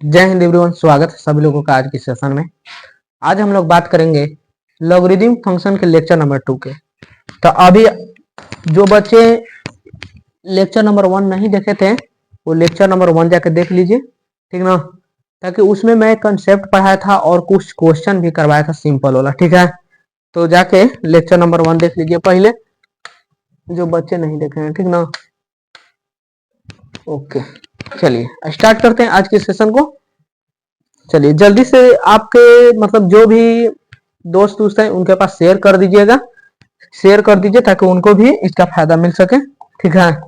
जय हिंद एवरीवन, स्वागत है सभी लोगों का आज के सेशन में। आज हम लोग बात करेंगे लॉगरिदम फंक्शन के लेक्चर नंबर 2 के। तो अभी जो बच्चे लेक्चर नंबर 1 नहीं देखे थे वो लेक्चर नंबर 1 जाके देख लीजिए, ठीक ना। ताकि उसमें मैं कंसेप्ट पढ़ाया था और कुछ क्वेश्चन भी करवाया था सिंपल वाला, ठीक है। तो जाके लेक्चर नंबर 1 देख लीजिए पहले, जो बच्चे नहीं देखे हैं, ठीक ना। ओके, चलिए स्टार्ट करते हैं आज के सेशन को। चलिए जल्दी से आपके मतलब जो भी दोस्त दोस्त हैं उनके पास शेयर कर दीजिएगा, शेयर कर दीजिए ताकि उनको भी इसका फायदा मिल सके, ठीक है।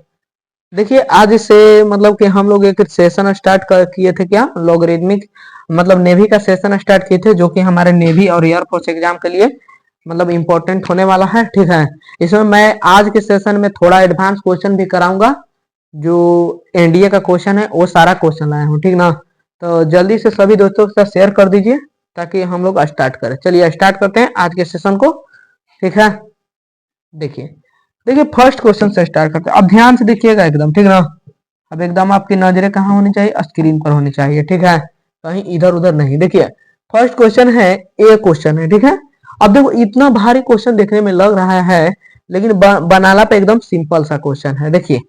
देखिए आज से मतलब कि हम लोग एक सेशन स्टार्ट किए थे, क्या लॉगरिदमिक मतलब नेवी का सेशन स्टार्ट किए थे, जो कि हमारे नेवी और एयरफोर्स एग्जाम के लिए मतलब इम्पोर्टेंट होने वाला है, ठीक है। इसमें मैं आज के सेशन में थोड़ा एडवांस क्वेश्चन भी कराऊंगा, जो एनडीए का क्वेश्चन है वो सारा क्वेश्चन लाया हूँ, ठीक ना। तो जल्दी से सभी दोस्तों के साथ शेयर कर दीजिए ताकि हम लोग स्टार्ट करें। चलिए स्टार्ट करते हैं आज के सेशन को, ठीक है। देखिए देखिए फर्स्ट क्वेश्चन से स्टार्ट करते हैं। अब ध्यान से देखिएगा एकदम, ठीक ना। अब एकदम आपकी नजरें कहाँ होनी चाहिए? स्क्रीन पर होनी चाहिए, ठीक है, कहीं इधर उधर नहीं। देखिए फर्स्ट क्वेश्चन है, ए क्वेश्चन है, ठीक है। अब देखो इतना भारी क्वेश्चन देखने में लग रहा है, लेकिन बनाना पे एकदम सिंपल सा क्वेश्चन है। देखिए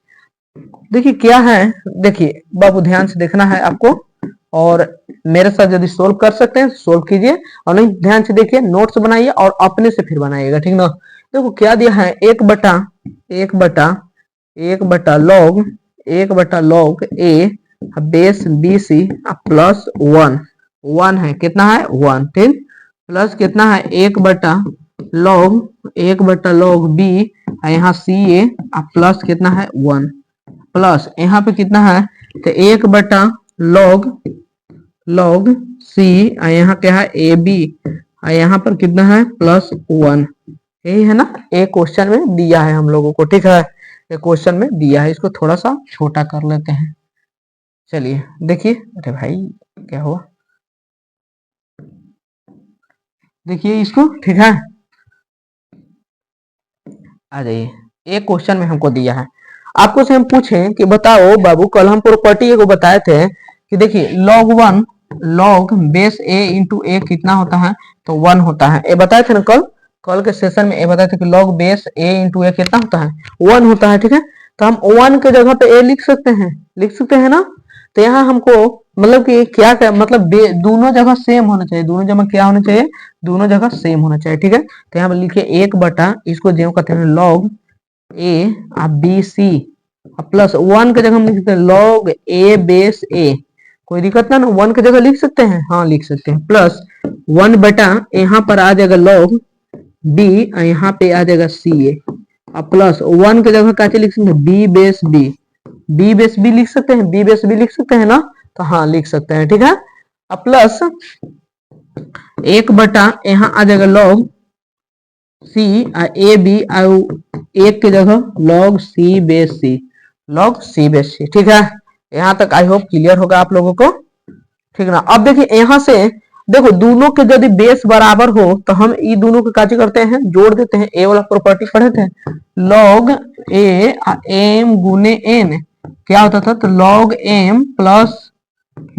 देखिए क्या है, देखिए बाबू ध्यान से देखना है आपको, और मेरे साथ यदि सोल्व कर सकते हैं सोल्व कीजिए, और नहीं ध्यान से देखिए, नोट्स बनाइए और अपने से फिर बनाइएगा, ठीक ना। देखो क्या दिया है, एक बटा लॉग ए बेस बी सी प्लस 1 है, कितना है 1, ठीक। प्लस कितना है एक बटा लॉग बी, यहाँ सी ए प्लस कितना है 1, प्लस यहाँ पे कितना है तो एक बटा लॉग सी, यहाँ क्या है ए बी, यहाँ पर कितना है प्लस 1। यही है ना, एक क्वेश्चन में दिया है हम लोगों को, ठीक है। एक क्वेश्चन में दिया है, इसको थोड़ा सा छोटा कर लेते हैं। चलिए देखिए, अरे भाई क्या हुआ, देखिए इसको, ठीक है। आ जाइए, एक क्वेश्चन में हमको दिया है, आपको से हम पूछें कि बताओ बाबू, कल हम प्रॉपर्टी को बताए थे कि देखिए लॉग बेस ए इंटू ए कितना होता है तो 1 होता है। ये बताए थे ना कल के सेशन में, ये बताए थे कि लॉग बेस ए इंटू ए कितना होता है 1 होता है, ठीक है। तो हम 1 के जगह पे ए लिख सकते हैं ना। तो यहाँ हमको मतलब कि क्या मतलब दोनों जगह सेम होना चाहिए, दोनों जगह क्या होना चाहिए, दोनों जगह सेम होना चाहिए, ठीक है। तो यहाँ पर लिखिए एक बटा, इसको जो कहते हैं log A B C plus 1 के जगह हम लिख सकते हैं लॉग ए बेस ए, कोई दिक्कत ना 1 की जगह लिख सकते हैं, हाँ लिख सकते हैं। प्लस 1 बटा यहाँ पर आ जाएगा लॉग बी, यहाँ पे आ जाएगा सी ए, अब प्लस 1 की जगह क्या लिख सकते हैं बी बेस बी लिख सकते हैं, बी बेस बी लिख सकते हैं ना, तो हाँ लिख सकते हैं, ठीक है। अब प्लस एक बटा यहाँ आ जाएगा लॉग सी ए बी, एक की जगह लॉग सी बेस सी, ठीक है। यहाँ तक आई होप क्लियर होगा आप लोगों को, ठीक ना। अब देखिए यहाँ से देखो दोनों के यदि बेस बराबर हो तो हम ये दोनों को काजी करते हैं, जोड़ देते हैं। ए वाला प्रॉपर्टी पढ़े थे, लॉग ए एम गुने एन क्या होता था, तो log M plus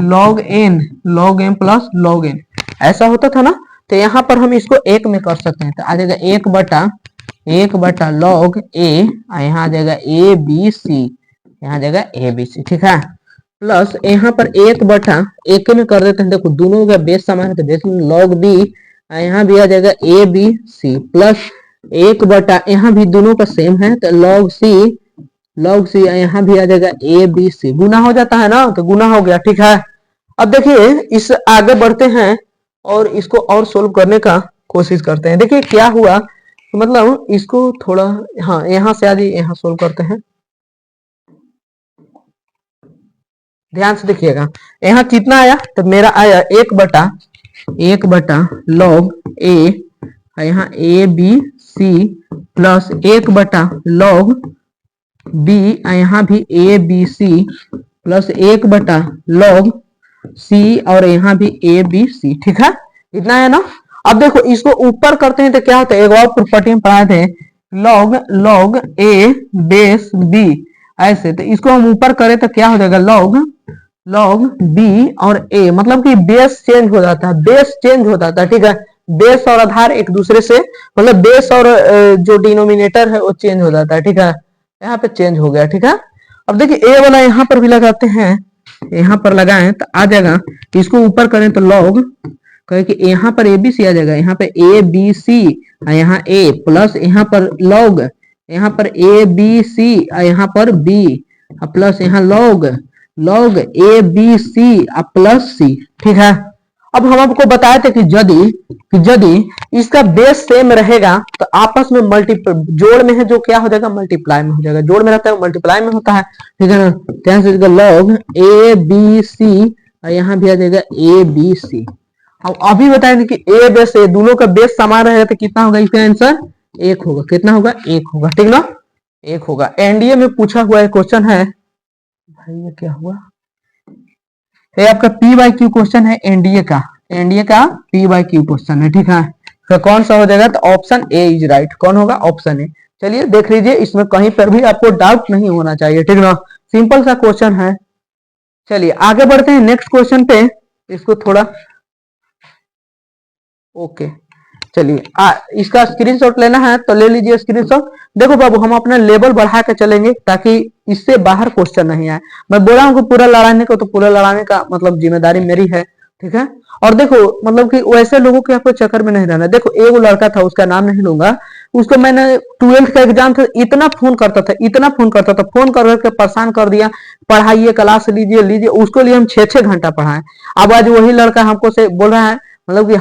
log N plus log N, ऐसा होता था ना। तो यहाँ पर हम इसको एक में कर सकते हैं, तो आ जाएगा एक बटा लॉग ए, यहाँ आ जाएगा ए बी सी, यहाँ आ जाएगा ए बी सी, ठीक है। प्लस यहाँ पर एक बटा एक में कर देते हैं, देखो दोनों का बेस समान है तो बेस में लॉग बी, यहाँ भी आ जाएगा ए बी सी, प्लस एक बटा यहाँ भी दोनों का सेम है तो लॉग सी यहाँ भी आ जाएगा ए बी सी, गुना हो जाता है ना, तो गुना हो गया, ठीक है। अब देखिए इस आगे बढ़ते हैं और इसको और सोल्व करने का कोशिश करते हैं। देखिए क्या हुआ, तो मतलब इसको थोड़ा, हाँ यहाँ से आज यहाँ सोल्व करते हैं, ध्यान से देखिएगा। यहाँ कितना आया, तो मेरा आया एक बटा लॉग ए, यहाँ ए बी सी, प्लस एक बटा लॉग बी, यहाँ भी ए बी सी, प्लस एक बटा लॉग सी, और यहाँ भी ए बी सी, ठीक है, इतना है ना। अब देखो इसको ऊपर करते हैं तो क्या होता है, एक और प्रॉपर्टी में पढ़ाए थे, लॉग ए बेस बी, ऐसे। तो इसको हम ऊपर करें तो क्या हो जाएगा, लॉग बी और ए, मतलब कि बेस चेंज हो जाता है, बेस चेंज हो जाता है, ठीक है। बेस और आधार एक दूसरे से, मतलब बेस और जो डिनोमिनेटर है वो चेंज हो जाता है, ठीक है। यहाँ पे चेंज हो गया, ठीक है। अब देखिए ए वाला यहाँ पर भी लगाते हैं, यहाँ पर लगाएं तो आ जाएगा, इसको ऊपर करें तो लॉग, कहे कि यहाँ पर ए बी सी आ जाएगा, यहाँ पे ए बी सी, यहाँ ए प्लस यहाँ पर लॉग, यहाँ पर ए बी सी, यहाँ पर बी प्लस यहाँ log, log A B C plus c, ठीक है। अब हम आपको बताए थे कि यदि इसका बेस सेम रहेगा तो आपस में मल्टीपल जोड़ में है जो क्या हो जाएगा, मल्टीप्लाई में हो जाएगा, जोड़ में रहता है मल्टीप्लाई में होता है, ठीक है ना। ध्यान से लॉग ए बी सी, यहाँ भी आ जाएगा ए बी सी। अब अभी बताएंगे कि ए बेस ए दोनों का बेस समान रहेगा तो कितना होगा, इसका आंसर एक होगा, कितना होगा, एक होगा, ठीक ना, एक होगा। एनडीए में पूछा हुआ क्वेश्चन है भाई, ये क्या हुआ, ये आपका पी बाई क्यू क्वेश्चन है एनडीए का, एनडीए का पी बाई क्यू क्वेश्चन है, ठीक है। तो कौन सा हो जाएगा, तो ऑप्शन ए इज राइट, कौन होगा, ऑप्शन ए। चलिए देख लीजिए, इसमें कहीं पर भी आपको डाउट नहीं होना चाहिए, ठीक ना, सिंपल सा क्वेश्चन है। चलिए आगे बढ़ते हैं नेक्स्ट क्वेश्चन पे, इसको थोड़ा ओके। चलिए इसका स्क्रीनशॉट लेना है तो ले लीजिए स्क्रीनशॉट। देखो बाबू, हम अपना लेवल बढ़ा के चलेंगे ताकि इससे बाहर क्वेश्चन नहीं आए। मैं बोल रहा हूँ कि पूरा लड़ाने को, तो पूरा लड़ाने का मतलब जिम्मेदारी मेरी है, ठीक है। और देखो मतलब कि वैसे लोगों के आपको चक्कर में नहीं रहना। देखो एक लड़का था, उसका नाम नहीं लूंगा, उसको मैंने 12th का एग्जाम था, इतना फोन करता था, इतना फोन करता था, फोन कर करके परेशान कर दिया, पढ़ाइए क्लास लीजिए लीजिए, उसको लिए हम 6-6 घंटा पढ़ाए। अब आज वही लड़का हमको से बोल रहा है, मतलब कि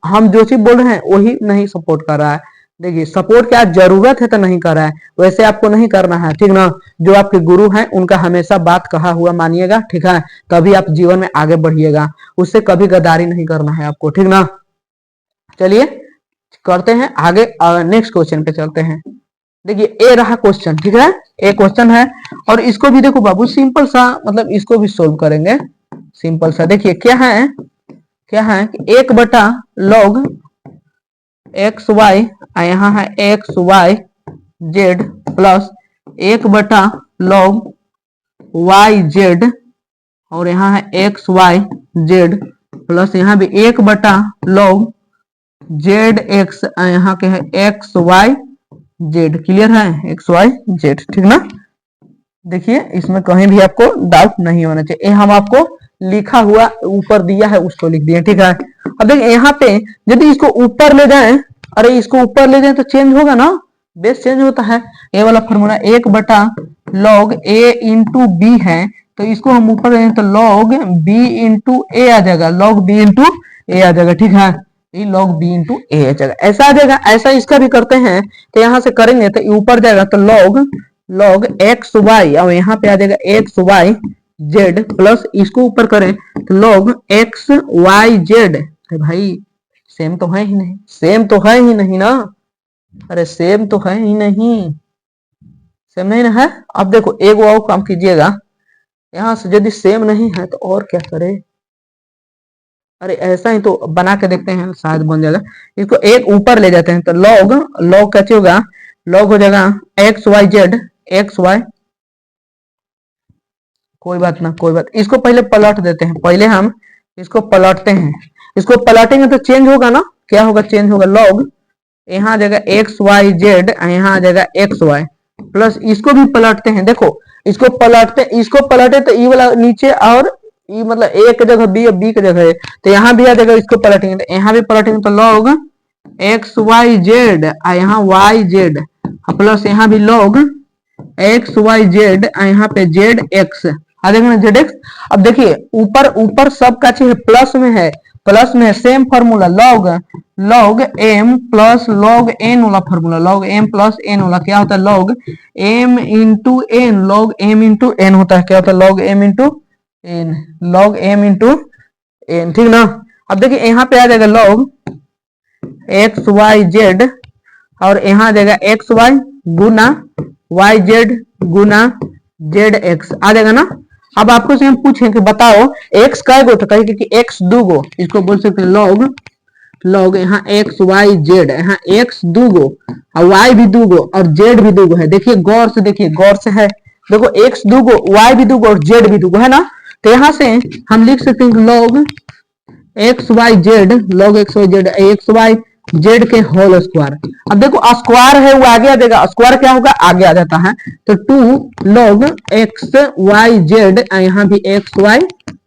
हम जो चीज बोल रहे हैं वही नहीं सपोर्ट कर रहा है। देखिए सपोर्ट क्या जरूरत है तो नहीं कर रहा है, वैसे आपको नहीं करना है, ठीक ना। जो आपके गुरु हैं उनका हमेशा बात कहा हुआ मानिएगा, ठीक है, तभी आप जीवन में आगे बढ़िएगा, उससे कभी गद्दारी नहीं करना है आपको, ठीक ना। चलिए करते हैं आगे, नेक्स्ट क्वेश्चन पे चलते हैं। देखिए ए रहा क्वेश्चन, ठीक है, ए क्वेश्चन है, और इसको भी देखो बाबू सिंपल सा, मतलब इसको भी सोल्व करेंगे सिंपल सा। देखिए क्या है कि 1/log एक्स वाई, यहाँ है X Y Z plus 1/log Y Z, और यहाँ है एक्स वाई जेड प्लस यहाँ भी 1/log जेड एक्स, यहाँ के है एक्स वाई जेड। क्लियर है, एक्स वाई जेड, ठीक ना। देखिए इसमें कहीं भी आपको डाउट नहीं होना चाहिए, हम आपको लिखा हुआ ऊपर दिया है उसको लिख दिए, ठीक है। अब देखिए यहाँ पे यदि इसको ऊपर ले जाएं, अरे इसको ऊपर ले जाएं तो चेंज होगा ना, बेस चेंज होता है। ए वाला फॉर्मूला 1/log ए इंटू बी है, तो इसको हम ऊपर ले जाएं तो log b इंटू ए आ जाएगा, log b इंटू ए आ जाएगा, ठीक है, log b इंटू ए आ जाएगा, ऐसा आ जाएगा। ऐसा इसका भी करते हैं, तो यहाँ से करेंगे तो ऊपर जाएगा तो log एक्स वाई, और यहाँ पे आ जाएगा एक्स वाई जेड प्लस इसको ऊपर करें तो log एक्स वाई जेड। भाई सेम तो है ही नहीं, सेम तो है ही नहीं ना, अरे सेम तो है ही नहीं, सेम नहीं ना है। अब देखो एक वो काम कीजिएगा, यहां से यदि सेम नहीं है तो और क्या करे, अरे ऐसा ही तो बना के देखते हैं, शायद बन जाएगा। इसको एक ऊपर ले जाते हैं तो log कैसे होगा, log हो जाएगा X Y Z, X Y, कोई बात ना कोई बात, इसको पहले पलट देते हैं, पहले हम इसको पलटते हैं, इसको पलटेंगे तो चेंज होगा ना, क्या होगा, चेंज होगा, log यहाँ आ जाएगा एक्स वाई जेड, यहाँ आ जाएगा एक्स वाई प्लस इसको भी पलटते हैं। देखो इसको पलटे तो ई वाला नीचे, और ई मतलब ए की जगह बी, बी की जगह है, तो यहाँ भी आ जाएगा, इसको पलटेंगे तो यहाँ भी पलटेंगे तो log एक्स वाई जेड, यहाँ वाई जेड प्लस यहाँ भी log एक्स वाई जेड, यहाँ पे जेड एक्स आ जाएगा ना, जेड एक्स। अब देखिए ऊपर सब का चीज प्लस में है, same formula log m plus log n वाला formula, log m plus n वाला क्या होता है, log m into n, log m into n होता है, क्या होता है, log m into n, log m into n, ठीक ना। अब देखिए यहाँ पे आ जाएगा log एक्स वाई जेड, और यहाँ आ जाएगा एक्स वाई गुना वाई जेड गुना जेड एक्स आ जाएगा ना। अब आपको से हम पूछें कि बताओ एक्स का गो, तो कहेंगे कि एक्स दो गो, इसको बोल सकते हैं log यहाँ एक्स वाई जेड, यहाँ एक्स दो गो और वाई भी दो गो और जेड भी दो गो है। देखिए गौर से, देखिए गौर से है, देखो एक्स दो गो, वाई भी दो गो और जेड भी दो गो है ना। तो यहाँ से हम लिख सकते हैं log X Y Z, log X Y Z के होल स्क्वायर। अब देखो स्क्वायर है वो आगे आ जाएगा, स्क्वायर क्या होगा आगे आ जाता है, तो 2 लॉग एक्स वाई जेड, यहाँ भी एक्स वाई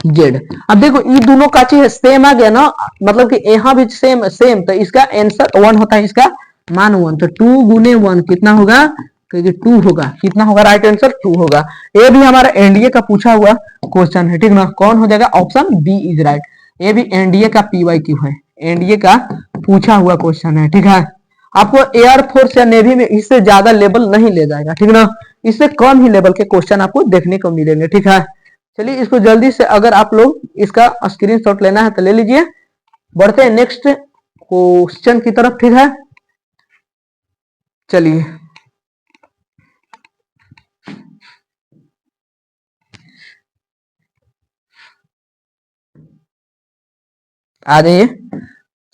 जेड। अब देखो ये दोनों का चीज सेम आ गया ना, मतलब कि यहाँ भी सेम सेम, तो इसका आंसर 1 होता है, इसका मान 1, तो 2 गुने 1 कितना होगा, क्योंकि 2 होगा, कितना होगा, राइट आंसर 2 होगा। ये भी हमारा एनडीए का पूछा हुआ क्वेश्चन है, ठीक ना, कौन हो जाएगा, ऑप्शन बी इज राइट। ये भी एनडीए का पीवाईक्यू है, एनडीए का पूछा हुआ क्वेश्चन है, ठीक है। आपको एयरफोर्स या नेवी में इससे ज्यादा लेवल नहीं ले जाएगा, ठीक ना, इससे कम ही लेवल के क्वेश्चन आपको देखने को मिलेंगे, ठीक है। चलिए इसको जल्दी से, अगर आप लोग इसका स्क्रीनशॉट लेना है तो ले लीजिए। बढ़ते हैं नेक्स्ट क्वेश्चन की तरफ, ठीक है। चलिए आ जाइए,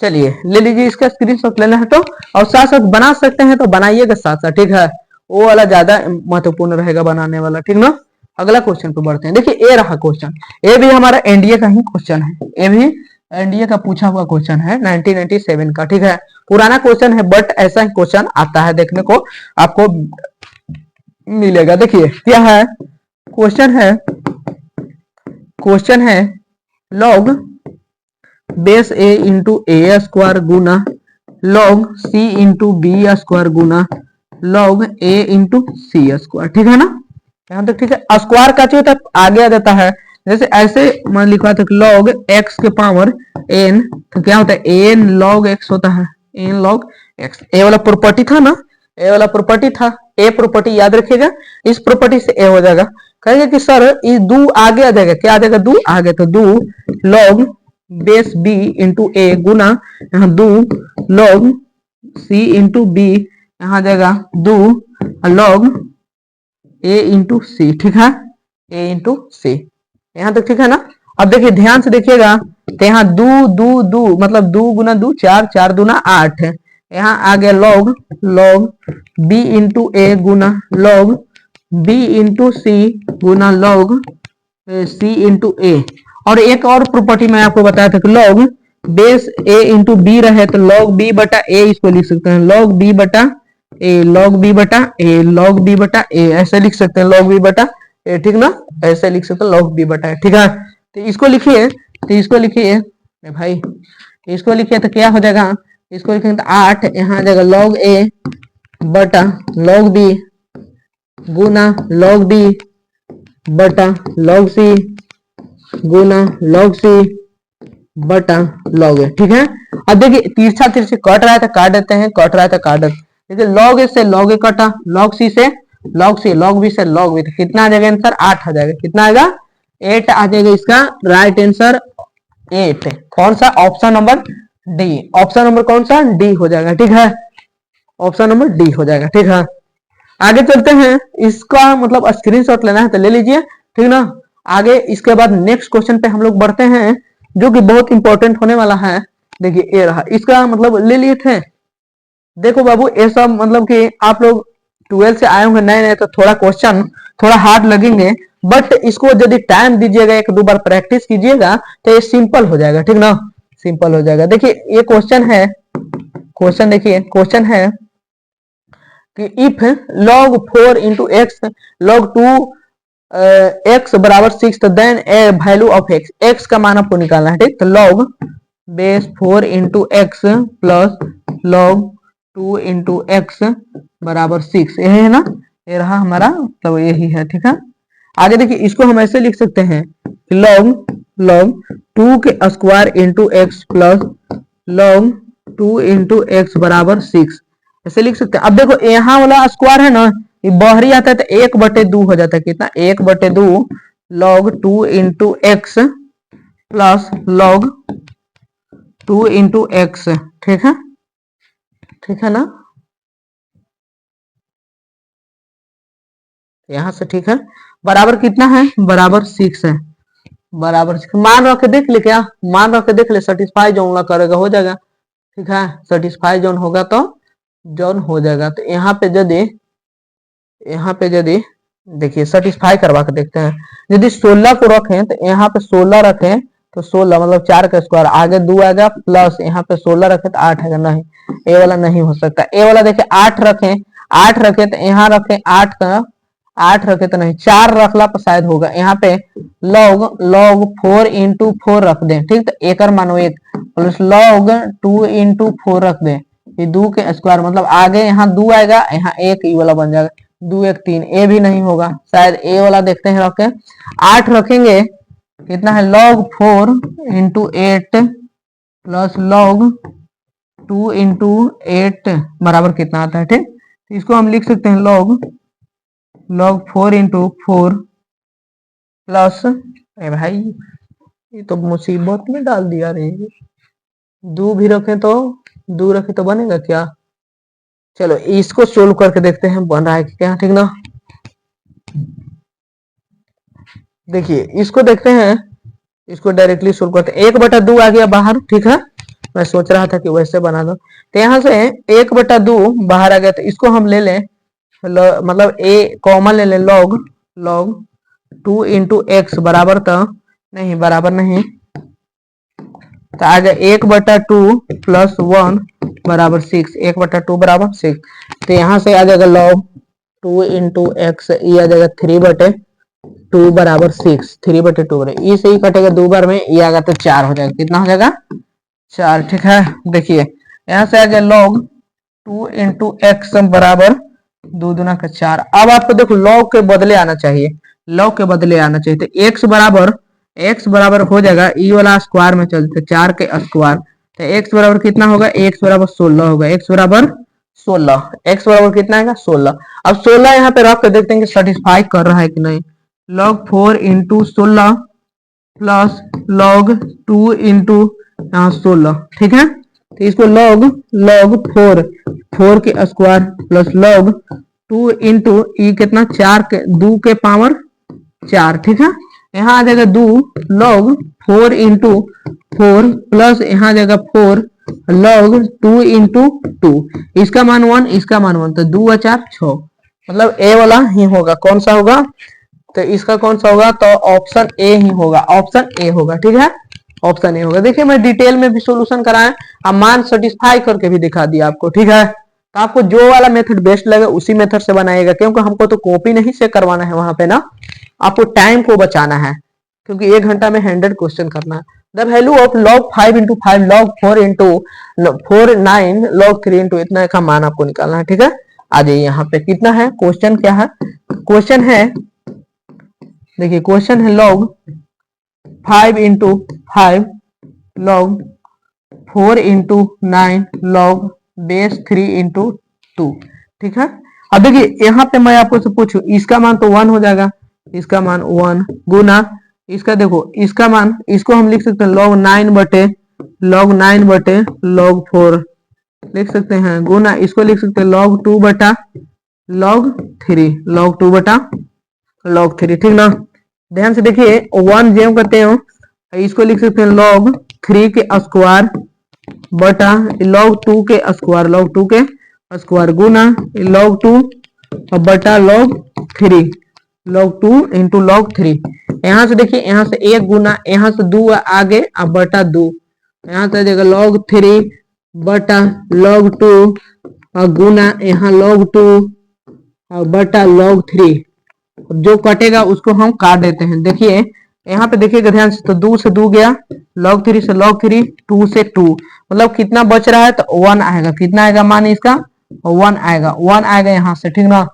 चलिए ले लीजिए, इसका स्क्रीनशॉट लेना है तो, और साथ साथ बना सकते हैं तो बनाइएगा साथ साथ, ठीक है, वो वाला ज्यादा महत्वपूर्ण रहेगा बनाने वाला, ठीक ना। अगला क्वेश्चन पे बढ़ते हैं। देखिए ये रहा क्वेश्चन, ये भी हमारा एनडीए का ही क्वेश्चन है, ये भी एनडीए का पूछा हुआ क्वेश्चन है 1997 का, ठीक है। पुराना क्वेश्चन है बट ऐसा ही क्वेश्चन आता है, देखने को आपको मिलेगा। देखिए क्या है क्वेश्चन है लॉग बेस ए इंटू ए स्क्वायर गुना log c into B square गुना लॉग ए इंटू सी स्क्वायर, ठीक है ना, यहाँ तक ठीक है। स्क्वायर का चाहिए तो आगे आ जाता है, जैसे ऐसे मैं लिखा था लॉग एक्स के पावर एन, तो क्या होता है एन लॉग एक्स होता है, एन लॉग एक्स। ए वाला प्रॉपर्टी था ना, ए वाला प्रॉपर्टी था, ए प्रॉपर्टी याद रखिएगा, इस प्रॉपर्टी से ए हो जाएगा। कहेंगे कि सर ये दो आगे आ जाएगा, क्या आ जाएगा, दो आगे, तो दो लॉग बेस बी इंटू ए गुना यहाँ दो लॉग सी इंटू बी, यहाँ जाएगा दो लॉग ए इंटू सी, ठीक है, ए इंटू सी, यहाँ तक ठीक है ना। अब देखिए ध्यान से देखिएगा, तो यहाँ दो दो दो मतलब 2 गुना 2 4, 4 दूना 8, यहाँ आ गया लॉग बी इंटू ए गुना लॉग बी इंटू सी गुना लॉग सी इंटू ए। और एक और प्रॉपर्टी मैं आपको बताया था कि लॉग बेस ए इंटू बी रहे तो लॉग बी बटा ए इसको लिख सकते हैं, लॉग बी बटा ए, लॉग बी बटा ए, लॉग बी बटा ए, ऐसे लिख सकते हैं, लॉग बी बटा ए, ठीक ना, ऐसे लिख सकते हैं लॉग बी बटा ए, ठीक है। तो इसको लिखिए, भाई इसको लिखिए तो क्या हो जाएगा, इसको लिखेंगे तो 8, यहाँ आ जाएगा लॉग ए बटा लॉग बी गुना लॉग बी बटा लॉग सी गुना लॉग सी बटा लॉग ए, ठीक है। अब देखिए तिरछा तिरछे कट रहा है तो काट देते हैं, कट रहा है तो काट देते हैं, जैसे लॉग ए से लॉग ए कटा, लॉग सी से लॉग सी, लॉग बी से लॉग बी, तो कितना आ जाएगा आंसर, 8 आ जाएगा, कितना आएगा 8 आ जाएगा, इसका राइट आंसर 8, कौन सा, option number D, option number कौन सा, डी हो जाएगा, ठीक है, ऑप्शन नंबर डी हो जाएगा, ठीक है। आगे चलते हैं, इसका मतलब स्क्रीनशॉट लेना है तो ले लीजिए, ठीक ना। आगे इसके बाद नेक्स्ट क्वेश्चन पे हम लोग बढ़ते हैं, जो कि बहुत इंपॉर्टेंट होने वाला है। देखिए ये रहा, इसका मतलब ले लिए थे। देखो बाबू ये सब मतलब कि आप लोग 12 से आए होंगे नए नए, तो थोड़ा क्वेश्चन थोड़ा हार्ड लगेंगे, बट इसको यदि टाइम दीजिएगा, एक दो बार प्रैक्टिस कीजिएगा तो ये सिंपल हो जाएगा, ठीक ना, सिंपल हो जाएगा। देखिए ये क्वेश्चन है, देखिए क्वेश्चन है कि if log 4 into X log 2 X बराबर 6, तो then a value of X, X का मान आपको निकालना है, ठीक। तो log base 4 into x plus log 2 into X बराबर 6, यही है ना, ये रहा हमारा, तो यही है, ठीक है। आगे देखिए इसको हम ऐसे लिख सकते हैं log 2 के square into x plus log 2 into X बराबर 6, ऐसे लिख सकते हैं। अब देखो यहाँ वाला स्क्वायर है ना, ये बाहरी आता है तो 1/2 हो जाता है, कितना, 1/2 log 2 into x plus log 2 into x, ठीक है, ठीक है ना, यहां से ठीक है, बराबर कितना है, बराबर 6 है, बराबर 6 मान रख के देख ले, क्या मान रख के देख ले, सेटिस्फाई जोन करेगा हो जाएगा, ठीक है, सेटिस्फाई जोन होगा तो जॉन हो जाएगा। तो यहाँ पे यदि देखिए सेटिस्फाई करवा के देखते हैं। यदि 16 को रखें तो यहाँ पे 16 रखें तो 16 मतलब 4 का स्क्वायर, आगे 2 आएगा प्लस यहाँ पे 16 रखें तो 8 आएगा, नहीं ए वाला नहीं हो सकता। ए वाला देखिए 8 रखें, 8 रखे तो यहाँ रखें 8 का, 8 रखे तो नहीं, 4 रखला पर शायद होगा। यहाँ पे लॉग लॉग 4 इंटू 4 रख दें, ठीक, तो एक मानो 1 प्लस लॉग 2 इंटू 4 रख दें, ये 2 के स्क्वायर मतलब आगे यहाँ 2 आएगा, यहाँ 1 ई वाला बन जाएगा, 2 1 3, ए भी नहीं होगा, शायद ए वाला देखते हैं रखें। 8 रखेंगे कितना है, log 4 into 8 plus log 2 into 8 बराबर कितना आता है, ठीक, तो इसको हम लिख सकते हैं log 4 इंटू 4 प्लस, ए भाई ये तो मुसीबत में डाल दिया रे, 2 भी रखें तो 2 रखे तो बनेगा क्या। चलो इसको सोल्व करके देखते हैं बन रहा है क्या, ठीक ना। देखिए इसको देखते हैं, इसको डायरेक्टली सोल्व करते हैं। 1/2 आ गया बाहर, ठीक है, मैं सोच रहा था कि वैसे बना दो, तो यहाँ से 1/2 बाहर आ गया, तो इसको हम ले लें मतलब ए कॉमन ले लें, log 2 इंटू एक्स बराबर, तो नहीं बराबर नहीं, तो आ गया 1/2 प्लस 1 बराबर 6, 1/2 बराबर 6, तो यहाँ से आ जाएगा log 2 इंटू एक्स, ये आ जाएगा 3/2 बराबर 6, 3/2 ई से ही कटेगा 2 बार में, ये आएगा तो 4 हो जाएगा, कितना हो जाएगा 4, ठीक है। देखिए यहाँ से आ गया log 2 इंटू एक्स बराबर 2 दूना का 4। अब आपको देखो log के बदले आना चाहिए, log के बदले आना चाहिए, तो x बराबर हो जाएगा ई वाला स्क्वायर में चलते 4 के स्क्वायर, तो x बराबर कितना होगा, x बराबर 16 होगा, x बराबर 16, x बराबर कितना आएगा 16। अब 16 यहाँ पे रख के देखते हैं कि सेटिस्फाई कर रहा है कि नहीं, log 4 into 16 plus log 2 into यहाँ 16, ठीक है, तो इसको log 4 के स्क्वायर प्लस log 2 इंटू ई कितना 4 के 2 के पावर 4, ठीक है, यहाँ आ जाएगा 2 log 4 इंटू 4 प्लस यहाँ आ जाएगा 4 log 2 इंटू 2, इसका मान 1, इसका मान 1, तो 2 और 4 6, मतलब ए वाला ही होगा, कौन सा होगा, तो इसका कौन सा होगा, तो ऑप्शन ए ही होगा, ऑप्शन ए होगा, ठीक है, ऑप्शन ए होगा। देखिए मैं डिटेल में भी सॉल्यूशन कराया, अब मान सेटिस्फाई करके भी दिखा दिया आपको, ठीक है, तो आपको जो वाला मेथड बेस्ट लगे उसी मेथड से बनाएगा, क्योंकि हमको तो कॉपी नहीं से करवाना है, वहां पे ना आपको टाइम को बचाना है, क्योंकि 1 घंटा में 100 क्वेश्चन करना है। The value of log 5 into 5 log 4 into 4 9 log 3 into इतना का मान आपको निकालना है, ठीक है। आ जाइए यहाँ पे कितना है, क्वेश्चन क्या है, क्वेश्चन है, देखिए क्वेश्चन है log 5 into 5 log 4 into 9 log base 3 into 2, ठीक है। अब देखिए यहाँ पे मैं आपको से पूछूं, इसका मान तो 1 हो जाएगा, इसका मान 1 गुना इसका, देखो इसका मान, इसको हम लिख सकते हैं log 9 बटे log 4 लिख सकते हैं, गुना इसको लिख सकते हैं log 2 बटा log 3, ठीक ना। ध्यान से देखिए 1 जेम करते हो, इसको लिख सकते हैं log 3 के स्क्वायर बटा log 2 के स्क्वायर गुना log 2 बटा log 2 इंटू log 3। यहाँ से देखिए, यहाँ से 1 गुना, यहाँ से 2 आगे अब बटा 2, यहाँ से देखिए log 3 बटा log 2 और गुना यहाँ log 2 और बटा log 3, जो कटेगा उसको हम काट देते हैं। देखिए यहाँ पे देखिएगा ध्यान से, तो 2 से 2 गया, log 3 से log 3, 2 से 2, मतलब कितना बच रहा है, तो 1 आएगा, कितना आएगा मान इसका 1 आएगा, 1 आएगा यहाँ से, ठीक ना,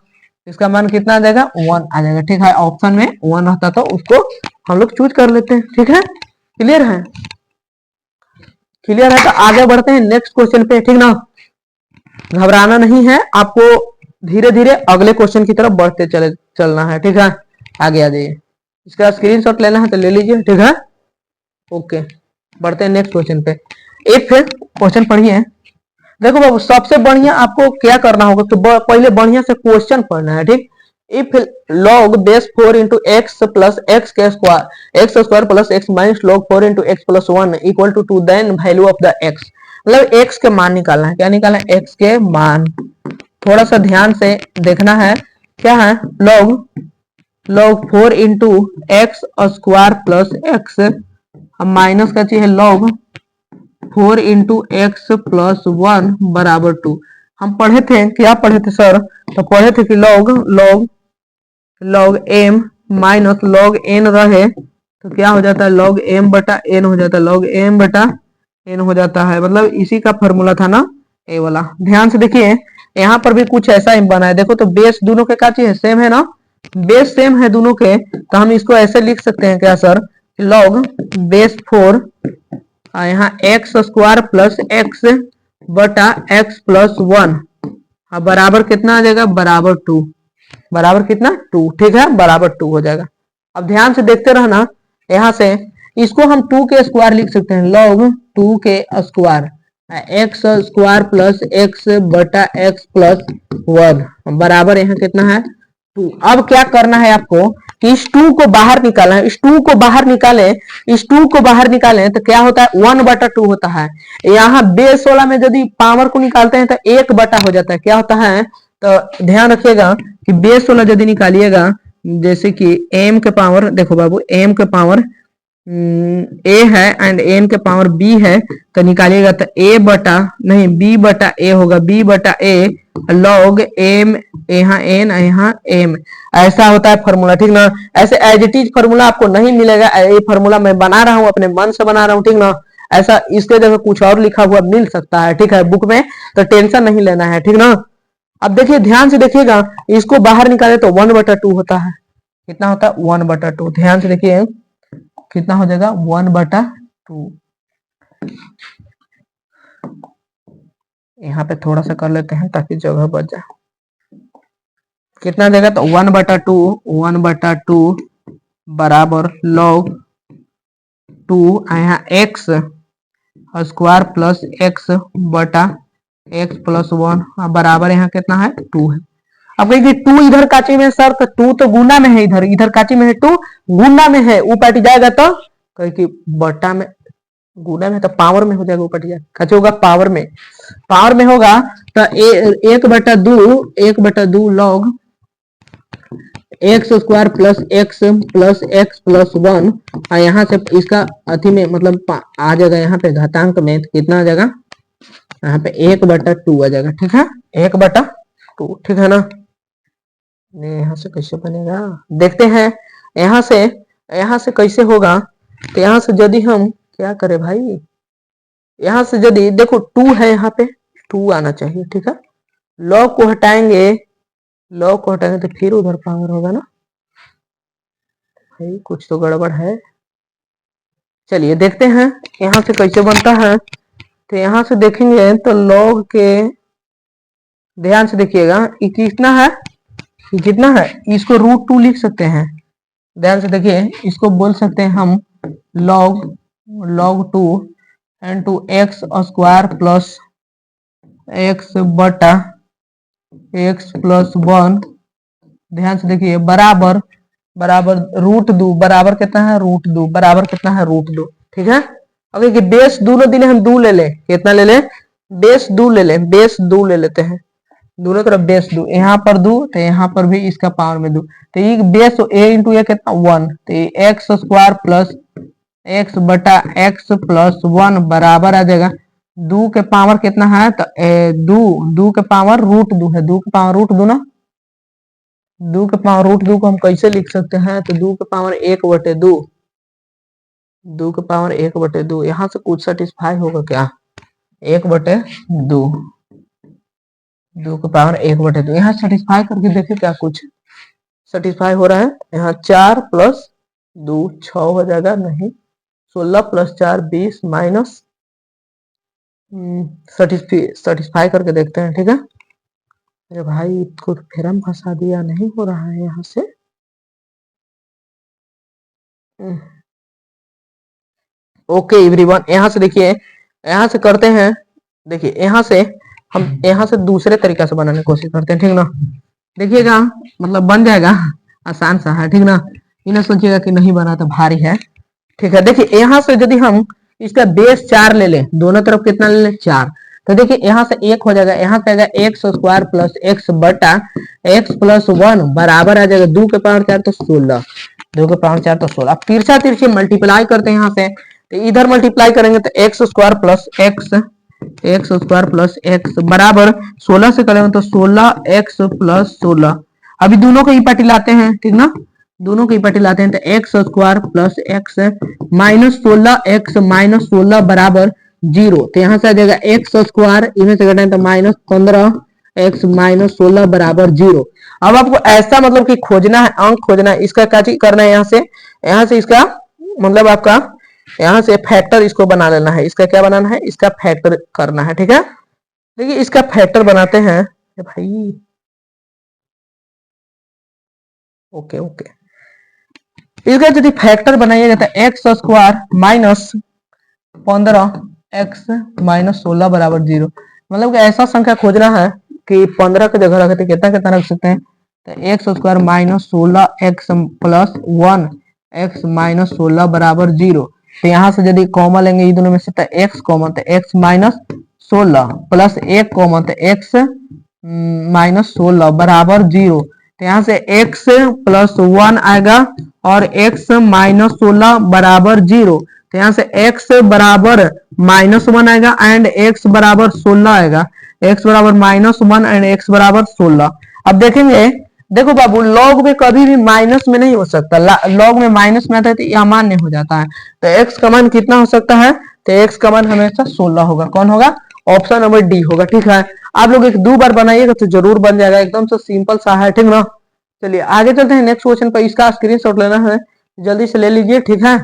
इसका मान कितना आ जाएगा 1 आ जाएगा, ठीक है। ऑप्शन में 1 रहता तो उसको हम लोग चूज कर लेते हैं, ठीक है। क्लियर है, क्लियर है, तो आगे बढ़ते हैं नेक्स्ट क्वेश्चन पे, ठीक ना, घबराना नहीं है आपको, धीरे धीरे अगले क्वेश्चन की तरफ बढ़ते चलना है, ठीक है। आगे आ जाइए, इसका स्क्रीनशॉट लेना है तो ले लीजिए, ठीक है। ओके, बढ़ते हैं नेक्स्ट क्वेश्चन पे। एक फिर क्वेश्चन पढ़िए, देखो बाबू सबसे बढ़िया आपको क्या करना होगा, तो पहले बढ़िया से क्वेश्चन पढ़ना है, ठीक। If log base 4 into x plus x के square plus x minus log 4 into x plus 1 equal to 2, then value of the x, मतलब एक्स के मान निकालना है, क्या निकालना है, एक्स के मान। थोड़ा सा ध्यान से देखना है, क्या है, log log 4 into x square plus x, अब माइनस का चाहिए log 4 इंटू एक्स प्लस 1 बराबर 2। हम पढ़े थे, क्या पढ़े थे सर? तो पढ़े थे कि log m minus log n रहे तो क्या हो जाता है, log m बटा n हो जाता है, log m बटा n हो जाता है, मतलब इसी का फॉर्मूला था ना ए वाला। ध्यान से देखिए यहाँ पर भी कुछ ऐसा ही बना है, देखो तो बेस दोनों के क्या चीज सेम है ना, बेस सेम है दोनों के, तो हम इसको ऐसे लिख सकते हैं क्या सर, log बेस 4 यहाँ एक्स स्क्वायर प्लस एक्स बटा एक्स प्लस 1 बराबर कितना आ जाएगा, बराबर 2, बराबर कितना 2, ठीक है, बराबर 2 हो जाएगा। अब ध्यान से देखते रहना, यहाँ से इसको हम 2 के स्क्वायर लिख सकते हैं, log 2 के square x square plus x बटा एक्स प्लस 1 बराबर यहाँ कितना है 2। अब क्या करना है आपको कि इस 2 को बाहर निकालना है, इस 2 को बाहर निकालें, इस 2 को बाहर निकालें तो क्या होता है 1 बटा 2 होता है। यहाँ बेस वाला में यदि पावर को निकालते हैं तो 1 बटा हो जाता है, क्या होता है, तो ध्यान रखिएगा कि बेस वाला यदि निकालिएगा, जैसे कि m के पावर, देखो बाबू m के पावर a है एंड n के पावर b है, तो निकालिएगा तो a बटा नहीं b बटा a होगा, b बटा a log m, यहाँ n यहाँ m, ऐसा होता है फॉर्मूला, ठीक ना। ऐसे एज इट इज फॉर्मूला आपको नहीं मिलेगा, ये फॉर्मूला मैं बना रहा हूँ, अपने मन से बना रहा हूँ, ठीक ना। ऐसा इसके जगह कुछ और लिखा हुआ मिल सकता है, ठीक है, बुक में, तो टेंशन नहीं लेना है, ठीक ना। अब देखिए ध्यान से देखिएगा, इसको बाहर निकाले तो 1 बटा 2 होता है, कितना होता है 1 बटा 2, ध्यान से देखिए कितना हो जाएगा 1 बटा 2। यहाँ पे थोड़ा सा कर लेते हैं ताकि जगह बच जाए, कितना देगा तो 1 बटा 2, 1 बटा 2 बराबर log 2 यहाँ x स्क्वायर प्लस x बटा x प्लस 1 बराबर यहाँ कितना है 2 है। अब कहिए 2 इधर काची में सर, तो 2 तो गुना में है, इधर इधर काची में है 2 गुना में है, ऊपर हट जाएगा तो कहिए कि बटा में, गुना में तो पावर में हो जाएगा, ऊपर हट जाएगा, काची होगा पावर में, पावर में होगा तो 1 बटा 2 log x square plus x plus 1 और यहाँ से इसका अति में मतलब आ जाएगा, यहाँ पे घातांक में तो कितना आ जाएगा, यहाँ पे 1 बटा 2 आ जाएगा, ठीक है, 1 बटा 2, ठीक है ना। यहाँ से कैसे बनेगा देखते हैं, यहाँ से कैसे होगा, तो यहाँ से यदि हम क्या करें भाई, यहाँ से यदि देखो 2 है, यहाँ पे 2 आना चाहिए, ठीक है, लॉग को हटाएंगे, लॉग को हटाएंगे तो फिर उधर पावर होगा ना भाई, कुछ तो गड़बड़ है। चलिए देखते हैं यहाँ से कैसे बनता है, तो यहाँ से देखेंगे तो लॉग के, ध्यान से देखिएगा ये कितना है, कितना है, इसको √2 लिख सकते हैं, ध्यान से देखिए इसको बोल सकते हैं हम log 2 into x square plus x बटा एक्स प्लस 1, ध्यान से देखिए बराबर √2 बराबर कितना है √2 बराबर कितना है √2, ठीक है। अगर कि बेस दोनों दिले हम 2 ले ले, कितना ले ले, बेस 2 ले ले, बेस 2 ले लेते हैं, दोनों तरफ बेस 2, यहाँ पर 2 तो यहाँ पर भी इसका पावर में 2, तो ये बेस a इंटू ए कितना 1, तो एक्स स्क्वायर प्लस एक्स बटा एक्स प्लस 1 बराबर आ जाएगा 2 के पावर कितना है, तो 2 के पावर √2 है, 2 के पावर √2 ना, 2 के पावर √2 को हम कैसे लिख सकते हैं, तो 2 के पावर 1/2, 2 के पावर 1/2, यहाँ से कुछ सेटिस्फाई होगा क्या, 1/2, 2 के पावर 1/2, यहाँ सेटिस्फाई करके देखे क्या कुछ सेटिस्फाई हो रहा है, यहाँ 4 प्लस 2 6 हो जाएगा, नहीं 16 प्लस 4 20 माइनस, सेटिस्फाई करके देखते हैं, ठीक है। अरे भाई इसको फिर हम फंसा दिया, नहीं हो रहा है यहाँ से, ओके एवरीवन, यहाँ से देखिए, यहाँ से करते हैं, देखिए यहाँ से हम यहाँ से दूसरे तरीका से बनाने की कोशिश करते हैं, ठीक ना, देखिएगा मतलब बन जाएगा, आसान सा है, ठीक ना, ये ना सोचिएगा कि नहीं बना तो भारी है, ठीक है। देखिए यहाँ से यदि हम इसका बेस 4 ले लें, दोनों तरफ कितना ले लें 4, तो देखिए यहाँ से एक हो जाएगा, यहाँ से आएगा एक्स स्क्वायर प्लस एक्स बटा एक्स प्लस वन बराबर आ जाएगा 2 के पावर 4 तो 16, 2 के पावर 4 तो 16। अब तिरछा तिरछी मल्टीप्लाई करते हैं यहाँ से, तो इधर मल्टीप्लाई करेंगे तो x square plus x, x square plus x बराबर 16 से करेंगे तो 16 एक्स प्लस 16। अभी दोनों को ही पार्टी लाते हैं, ठीक ना, दोनों की पार्टी लाते हैं तो x square plus x minus 16 x minus 16 बराबर 0। तो यहाँ से आ जाएगा एक्स स्क्वायर, इनमें से घटाएं तो माइनस 15 एक्स माइनस 16 बराबर 0। अब आपको ऐसा मतलब कि खोजना है, अंक खोजना है, इसका क्या चीज करना है, यहाँ से इसका मतलब आपका यहाँ से फैक्टर इसको बना लेना है, इसका क्या बनाना है, इसका फैक्टर करना है, ठीक है। देखिए इसका फैक्टर बनाते हैं भाई, ओके ओके, इसका यदि फैक्टर बनाइएगा तो x square minus 15 x minus 16 बराबर 0। मतलब कि ऐसा संख्या खोजना है कि 15 की जगह रखते कितना कितना रख सकते हैं, तो x square minus 16 x plus 1 x minus 16 बराबर 0। तो यहाँ से यदि कॉमन लेंगे ये दोनों में से तो एक्स कॉमन, तो एक्स माइनस 16 प्लस एक कॉमन तो एक्स माइनस 16 बराबर 0। तो यहाँ से x प्लस 1 आएगा और x माइनस 16 बराबर 0। तो यहाँ से x बराबर माइनस 1 आएगा एंड x बराबर 16 आएगा, x बराबर माइनस 1 एंड x बराबर 16। अब देखेंगे, देखो बाबू लॉग में कभी भी माइनस में नहीं हो सकता, लॉग में माइनस में आता है तो यह अमान्य हो जाता है। तो x का मान कितना हो सकता है, तो x का मान हमेशा 16 होगा। कौन होगा, ऑप्शन नंबर डी होगा, ठीक है। आप लोग एक दो बार बनाइएगा तो जरूर बन जाएगा, एकदम से सिंपल सा है, ठीक ना। चलिए आगे चलते हैं नेक्स्ट क्वेश्चन पर, इसका स्क्रीनशॉट लेना है जल्दी से ले लीजिए, ठीक है।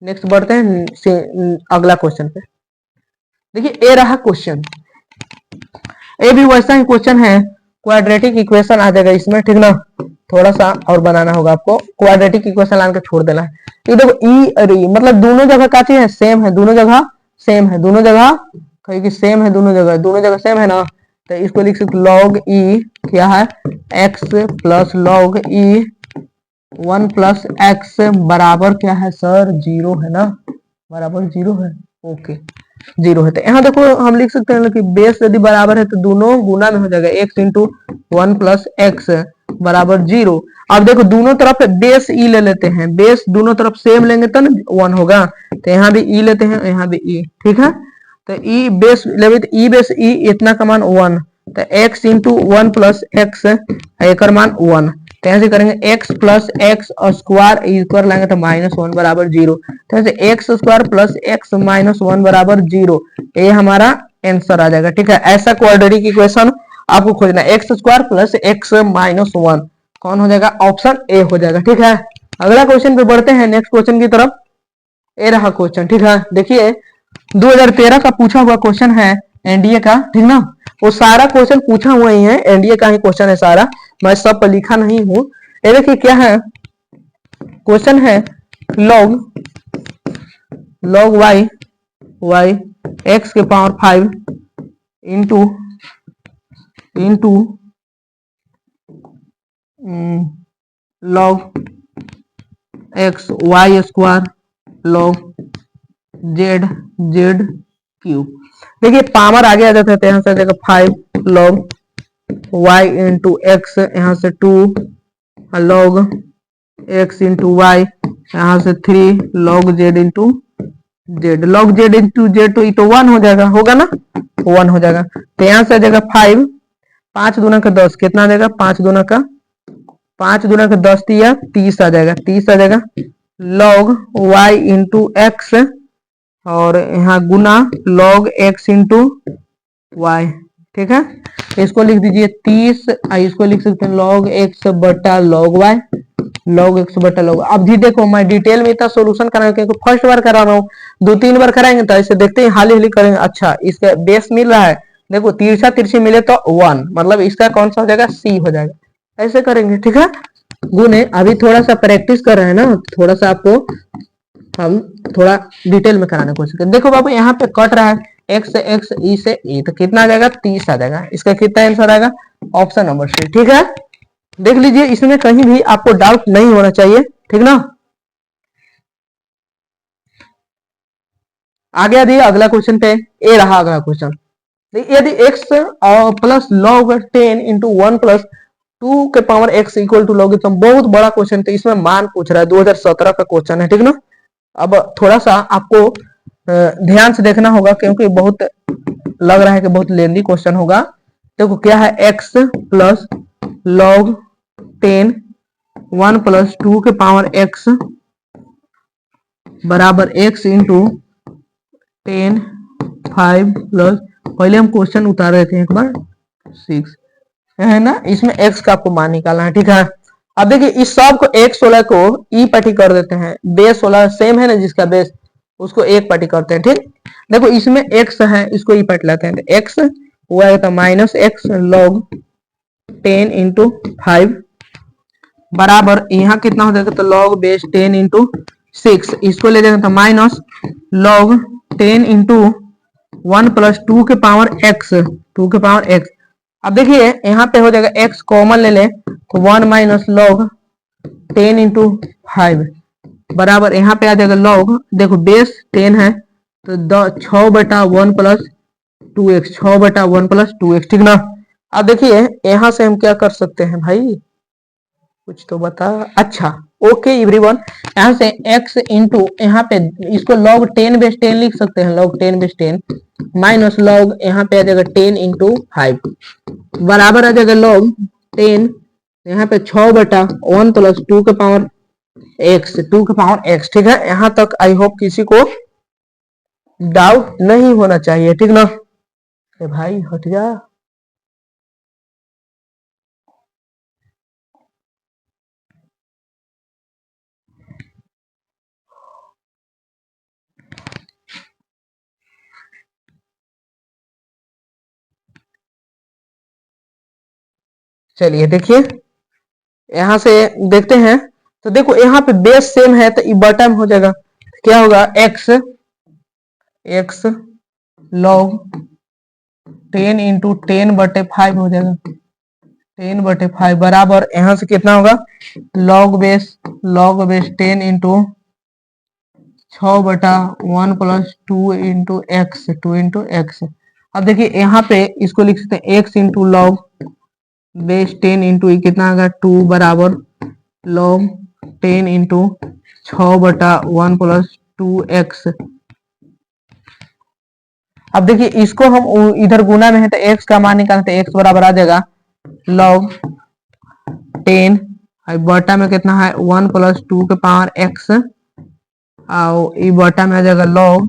नेक्स्ट बढ़ते हैं अगला क्वेश्चन पे। देखिए ए रहा क्वेश्चन, ए भी वैसा ही क्वेश्चन है, क्वाड्रेटिक इक्वेशन आ जाएगा इसमें, ठीक ना। थोड़ा सा और बनाना होगा आपको, क्वाड्रेटिक इक्वेशन लान के छोड़ देना है। ये देखो ई और ई मतलब दोनों जगह क्या चीज है, सेम है, दोनों जगह सेम है, दोनों जगह कहीं की सेम है, दोनों जगह सेम है ना। तो इसको लिख सकते लॉग ई क्या है, एक्स प्लस लॉग ई 1 प्लस एक्स बराबर क्या है सर, 0 है ना, बराबर 0 है, ओके 0 है। तो यहाँ देखो हम लिख सकते हैं कि बेस यदि बराबर है तो दोनों गुना में हो जाएगा, एक्स इंटू 1 प्लस एक्स बराबर 0। अब देखो दोनों तरफ बेस ई ले लेते हैं, बेस दोनों तरफ सेम लेंगे तो ना 1 होगा, तो यहाँ भी ई लेते हैं, यहाँ भी ई, ठीक है। तो ई बेस लेवे तो ई बेस ई इतना का मान 1, तो x इंटू 1 प्लस एक्स एक मान 1। तो यहाँ से करेंगे x plus x square equal लाएंगे तो माइनस 1 बराबर 0। तो यहाँ से x square plus x minus 1 बराबर 0, ये हमारा आंसर आ जाएगा, ठीक है। ऐसा क्वाड्रेटिक इक्वेशन आपको खोजना है, x square plus x minus 1 कौन हो जाएगा, ऑप्शन ए हो जाएगा, ठीक है। अगला क्वेश्चन पे बढ़ते हैं, नेक्स्ट क्वेश्चन की तरफ। ए रहा क्वेश्चन, ठीक है। देखिए 2013 का पूछा हुआ क्वेश्चन है एनडीए का, ठीक ना। वो सारा क्वेश्चन पूछा हुआ ही है, एनडीए का ही क्वेश्चन है सारा, मैं सब पर लिखा नहीं हूं। ये देखिए क्या है क्वेश्चन है, लॉग वाई एक्स के power 5 into log X Y square log Z cube. देखिए पावर आगे आ जाता है, यहाँ से देखो 5 लॉग y इंटू एक्स, यहाँ से 2 लॉग x इंटू वाई, यहाँ से 3 log z into Z, log z into Z तो 1 हो जाएगा, होगा ना, 1 हो जाएगा। तो यहाँ से आ जाएगा 5, 5 दूना का 10 कितना आ जाएगा, 5 दूना का 10 दिया 30 आ जाएगा, 30 आ जाएगा। लॉग y इंटू एक्स और यहाँ गुना log x इंटू वाई, ठीक है। इसको लिख दीजिए 30, इसको लिख सकते हैं log x बटा log y, log x बटा log। अब भी देखो मैं डिटेल में इतना सोल्यूशन करा क्योंकि फर्स्ट बार करा रहा हूँ, 2-3 बार कराएंगे तो ऐसे देखते हैं हाली हाली करेंगे। अच्छा इसका बेस मिल रहा है, देखो तिरछा तिरछी मिले तो 1, मतलब इसका कौन सा हो जाएगा, सी हो जाएगा, ऐसे करेंगे, ठीक है। गुने अभी थोड़ा सा प्रैक्टिस कर रहे हैं ना, थोड़ा सा आपको हम थोड़ा डिटेल में कराने की कोशिश करें। देखो बाबू यहाँ पे कट रहा है x से x, e से e, तो कितना आ जाएगा, 30 आ जाएगा। इसका कितना आंसर आएगा, ऑप्शन नंबर सी, ठीक है। देख लीजिए इसमें कहीं भी आपको डाउट नहीं होना चाहिए, ठीक ना। आगे दिए अगला क्वेश्चन पे, ए रहा अगला क्वेश्चन। यदि x plus log 10 into 1 plus 2 के power x equal to log, तो बहुत बड़ा क्वेश्चन, तो इसमें मान पूछ रहा है, 2017 का क्वेश्चन है, ठीक ना। अब थोड़ा सा आपको ध्यान से देखना होगा, क्योंकि बहुत लग रहा है कि बहुत लेंदी क्वेश्चन होगा। देखो क्या है, x प्लस log 10 1 प्लस 2 के पावर x बराबर x इंटू 10 5 प्लस, पहले हम क्वेश्चन उतार रहे थे एक बार 6 है ना, इसमें x का आपको मान निकालना है, ठीक है। अब देखिए इस सब को एक 16 को ई पट्टी कर देते हैं, बेस 16 सेम है ना, जिसका बेस उसको एक पट्टी करते हैं, ठीक। देखो इसमें x है, इसको ई पट लेते हैं, तो x हुआ है तो माइनस एक्स log 10 इंटू 5 बराबर यहाँ कितना हो जाएगा, तो log बेस 10 इंटू 6, इसको ले जाएंगे तो माइनस log 10 इंटू 1 प्लस 2 के पावर x 2 के पावर x। अब देखिए यहाँ पे हो जाएगा x कॉमन ले ले तो 1 माइनस log 10 इंटू 5 बराबर यहाँ पे आ जाएगा log, देखो बेस 10 है तो 6 बटा 1 प्लस 2x, 6 बटा 1 प्लस 2x, ठीक ना। अब देखिए यहाँ से हम क्या कर सकते हैं भाई, कुछ तो बता। अच्छा ओके एवरीवन, यहाँ से x इंटू यहाँ पे इसको log 10 बेस 10 लिख सकते हैं, log 10 बेस 10 माइनस log यहाँ पे आ जाएगा 10 इंटू 5 बराबर आ जाएगा log 10 यहाँ पे 6 बटा 1 प्लस 2 के पावर x 2 के पावर x, ठीक है। यहाँ तक आई होप किसी को डाउट नहीं होना चाहिए, ठीक ना। भाई हट जा। चलिए देखिए यहां से देखते हैं, तो देखो यहाँ पे बेस सेम है तो बटा में हो जाएगा, क्या होगा x x log 10 इंटू 10 बटे 5 हो जाएगा, 10 बटे 5 बराबर यहां से कितना होगा log बेस 10 इंटू 6 बटा 1 प्लस 2 इंटू एक्स। अब देखिए यहाँ पे इसको लिख सकते हैं x into log base 10 into कितना आएगा 2 बराबर log 10 इंटू 6 बटा 1 प्लस 2x। अब देखिए इसको हम इधर गुना में है तो x का मान निकालते हैं, x बराबर आ जाएगा log 10 बटा में कितना है 1 प्लस 2 के पावर x और ये बटा में आ जाएगा log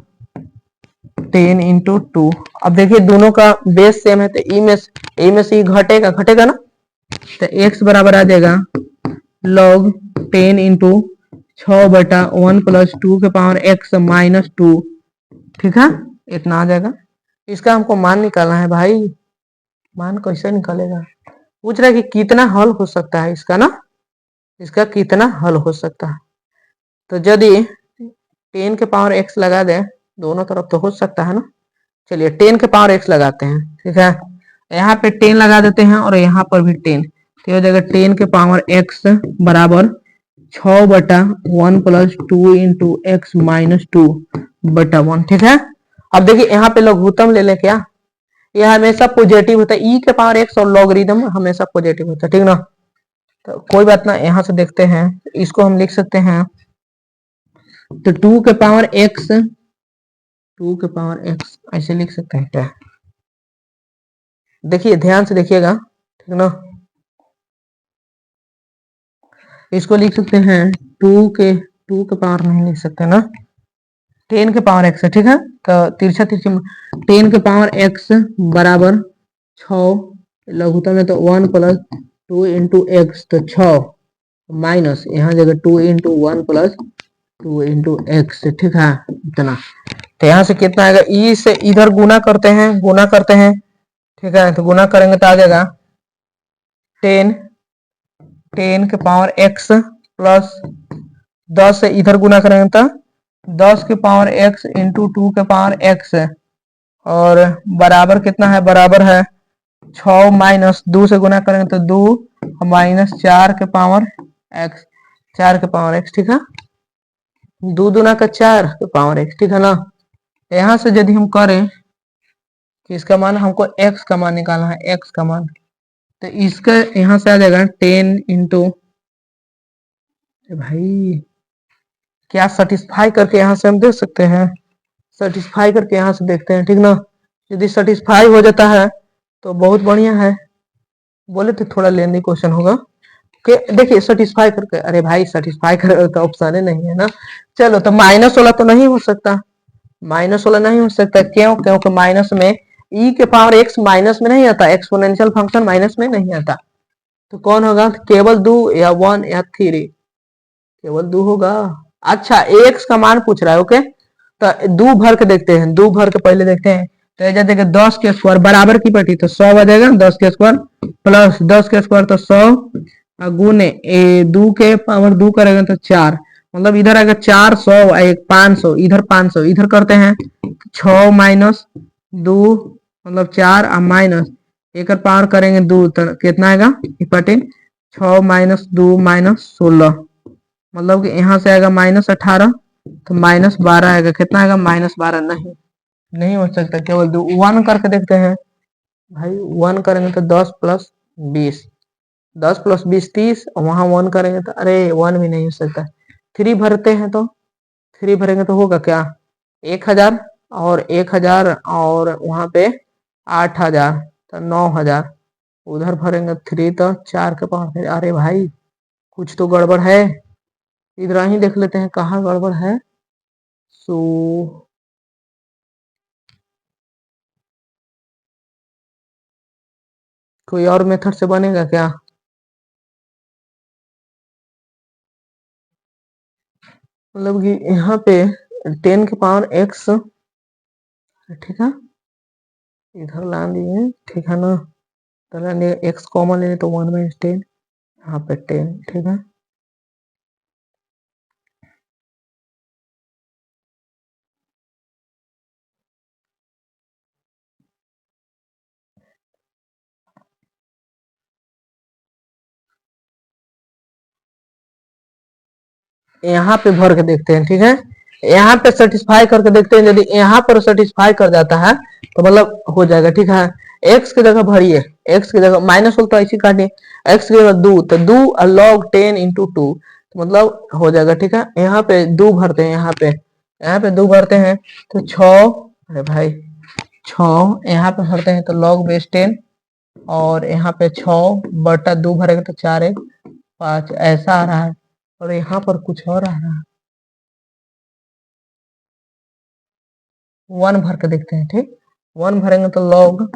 10 इंटू 2। अब देखिए दोनों का बेस सेम है तो ई में से घटेगा ना, तो x बराबर आ जाएगा log 10 इंटू 6 बटा 1 प्लस 2 के पावर x माइनस 2, ठीक है, इतना आ जाएगा। इसका हमको मान निकालना है भाई, मान कैसे निकलेगा, पूछ रहा है कि कितना हल हो सकता है इसका ना, इसका कितना हल हो सकता है। तो यदि 10 के पावर x लगा दे दोनों तरफ तो हो सकता है ना, चलिए 10 के पावर x लगाते हैं, ठीक है, यहाँ पे 10 लगा देते हैं और यहाँ पर भी 10, तो हो जाएगा 10 के पावर x बराबर 6 बटा 1 प्लस 2 इंटू एक्स माइनस 2 बटा 1, ठीक है। अब देखिए यहाँ पे लघुत्तम ले लें क्या, यह हमेशा पॉजिटिव होता है, ई के पावर एक्स और लॉगरिदम हमेशा पॉजिटिव होता है, ठीक ना। तो कोई बात ना, यहाँ से देखते हैं, इसको हम लिख सकते हैं तो 2 के पावर x ऐसे लिख सकते हैं क्या, देखिए ध्यान से देखिएगा, ठीक ना। इसको लिख सकते हैं 2 के पावर नहीं लिख सकते ना, 10 के पावर x है, ठीक है, तो तिरछा 10 के पावर x बराबर 6 लघुत्तम में तो 1 प्लस 2 इंटू एक्स तो 6 माइनस यहाँ जगह 2 इंटू 1 प्लस 2 इंटू एक्स, ठीक है, इतना। तो यहाँ से कितना आएगा, ई से इधर गुना करते हैं, ठीक है, तो गुना करेंगे तो आ जाएगा 10 के पावर x प्लस 10 से इधर गुना करेंगे तो 10 के पावर x इंटू 2 के पावर x और बराबर कितना है, बराबर है 6 माइनस 2 से गुना करेंगे तो 2 माइनस 4 के पावर x, 4 के पावर x, ठीक है, 2 दूना का 4 के पावर x, ठीक है ना। यहाँ से यदि हम करें किसका मान, हमको x का मान निकालना है, x का मान। तो इसका यहाँ से आ जाएगा 10 इंटू, भाई क्या सेटिस्फाई करके यहाँ से हम देख सकते हैं, सेटिस्फाई करके यहाँ से देखते हैं, ठीक ना। यदि सेटिस्फाई हो जाता है तो बहुत बढ़िया है, बोले तो थोड़ा लेंदी क्वेश्चन होगा कि देखिए सेटिस्फाई करके, अरे भाई सेटिस्फाई कर तो ऑप्शन ही नहीं है ना। चलो तो माइनस वाला तो नहीं हो सकता, माइनस वाला नहीं हो सकता, क्यों, क्योंकि माइनस में ई के पावर एक्स माइनस में नहीं आता, एक्सपोनेंशियल फंक्शन माइनस में नहीं आता। तो कौन होगा, केवल 2 या 1 या 3, केवल 2 होगा। अच्छा एक्स का मान पूछ रहा है, ओके। तो 2 भर के देखते हैं, 2 भर के पहले देखते हैं। तो ये देखिए 10 के स्क्वायर बराबर की पट्टी तो 100 आ जाएगा, 10 के स्क्वायर प्लस 10 के स्क्वायर तो 100 गुने 2 के पावर 2 करेगा तो 4, मतलब इधर आएगा 400, एक 500, इधर 500, इधर करते हैं 6 माइनस 2 मतलब 4 और माइनस एक पावर करेंगे 2 तो कितना आएगा, 6 माइनस 2 माइनस 16, मतलब कि यहाँ से आएगा -18 तो -12 आएगा, कितना आएगा -12, नहीं नहीं हो सकता, केवल 2, 1 करके देखते हैं भाई, 1 करेंगे तो 10 प्लस 20, 10 प्लस 20 30, और वहां 1 करेंगे तो अरे 1 भी नहीं हो सकता। 3 भरते हैं तो 3 भरेंगे तो होगा क्या, 1000 और 1000 और वहां पे 8000 तो 9000, उधर भरेंगे 3 तो 4 के पावर, अरे भाई कुछ तो गड़बड़ है, इधर ही देख लेते हैं कहाँ गड़बड़ है। सो कोई और मेथड से बनेगा क्या, मतलब कि यहाँ पे 10 के पावर x, ठीक है, इधर ला दिए, ठीक है ना, तो x कॉमन लेने तो 1 माइनस 10, यहाँ पे 10, ठीक है। यहाँ पे भर के देखते हैं, ठीक है, यहाँ पे सेटिस्फाई करके देखते हैं, यदि यहाँ पर सेटिस्फाई कर जाता है तो मतलब हो जाएगा, ठीक है। x की जगह भरिए, x की जगह माइनस तो ऐसी काटिए, x की जगह 2 तो 2 log 10 इंटू 2 तो मतलब हो जाएगा, ठीक है। यहाँ पे 2 भरते हैं, यहाँ पे 2 भरते हैं तो 6, अरे भाई 6 यहाँ पे भरते हैं तो log बेस 10, और यहाँ पे 6 बटा 2 भरेगा तो 4 1 5 ऐसा आ रहा है, और यहाँ पर कुछ और आ रहा है, 1 भर के देखते हैं, ठीक, 1 भरेंगे तो log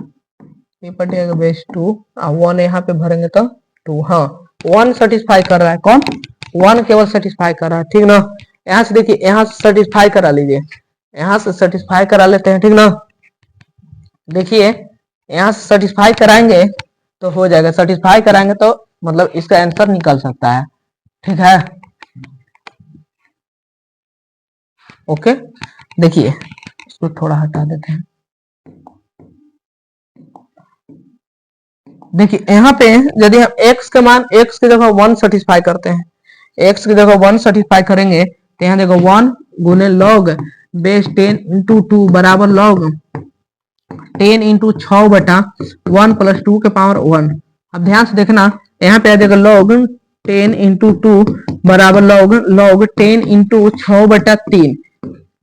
ये पटेगा बेस 2 और 1 यहाँ पे भरेंगे तो 2, हाँ 1 सेटिस्फाई कर रहा है, कौन, 1 केवल सेटिस्फाई कर रहा है, ठीक ना। यहाँ से देखिए, यहाँ से सेटिस्फाई करा लीजिए, यहाँ से सेटिस्फाई करा लेते हैं, ठीक ना। देखिए यहाँ से सेटिस्फाई कराएंगे तो हो जाएगा, सेटिस्फाई कराएंगे तो मतलब इसका आंसर निकल सकता है, ठीक है, ओके। देखिए इसको थोड़ा हटा देते हैं, देखिए यहाँ पे यदि हम x के मान, x की जगह 1 सेटिस्फाई करते हैं, x की जगह 1 सेटिस्फाई करेंगे तो यहाँ देखो 1 गुने log बेस 10 इंटू 2 बराबर log 10 इंटू 6 बटा 1 प्लस 2 के पावर 1। अब ध्यान से देखना, यहाँ पे आ जाएगा log 10 इंटू 2 बराबर log 10 इंटू 6 बटा 3,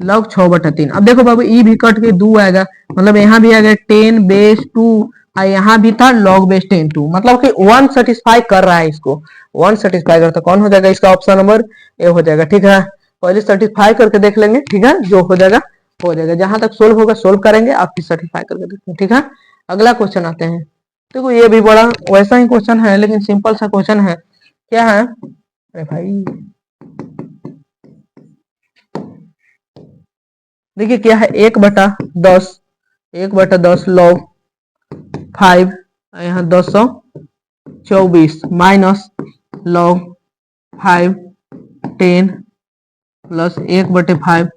log 6 बटा 3। अब देखो बाबू ई भी कट के 2 आएगा, मतलब यहाँ भी आएगा 10 बेस 2 और यहाँ भी था log बेस 10 2, मतलब कि 1 सेटिस्फाई कर रहा है, इसको 1 सेटिस्फाई करता, कौन हो जाएगा इसका ऑप्शन नंबर ए हो जाएगा, ठीक है। पहले सेटिस्फाई करके देख लेंगे, ठीक है, जो हो जाएगा हो जाएगा, जहां तक सोल्व होगा सोल्व करेंगे, आप फिर सर्टिफाई करके देखते हैं, ठीक है। अगला क्वेश्चन आते हैं, देखो ये भी बड़ा वैसा ही क्वेश्चन है, लेकिन सिंपल सा क्वेश्चन है, क्या है, अरे भाई देखिए क्या है, 1/10, 1/10 log 5, यहाँ 1024 minus log 5 10 plus 1/5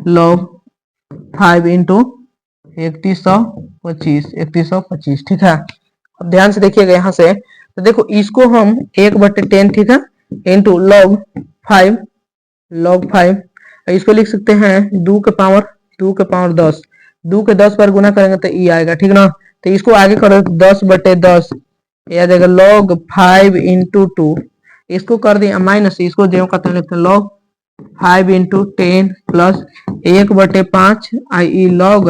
log 5 into 3125, ठीक है। अब ध्यान से देखिएगा यहाँ से, तो देखो इसको हम 1/10, ठीक है, इंटू log 5 इसको लिख सकते हैं 2 के पावर 10, 2 के 10 बार गुना करेंगे तो ई आएगा, ठीक ना। तो इसको आगे करो 10/10, ये आ जाएगा log 5 इंटू 2। इसको कर दिया माइनस, इसको जो करते हैं लिखते हैं log 5 इंटू 10 प्लस 1/5 आई log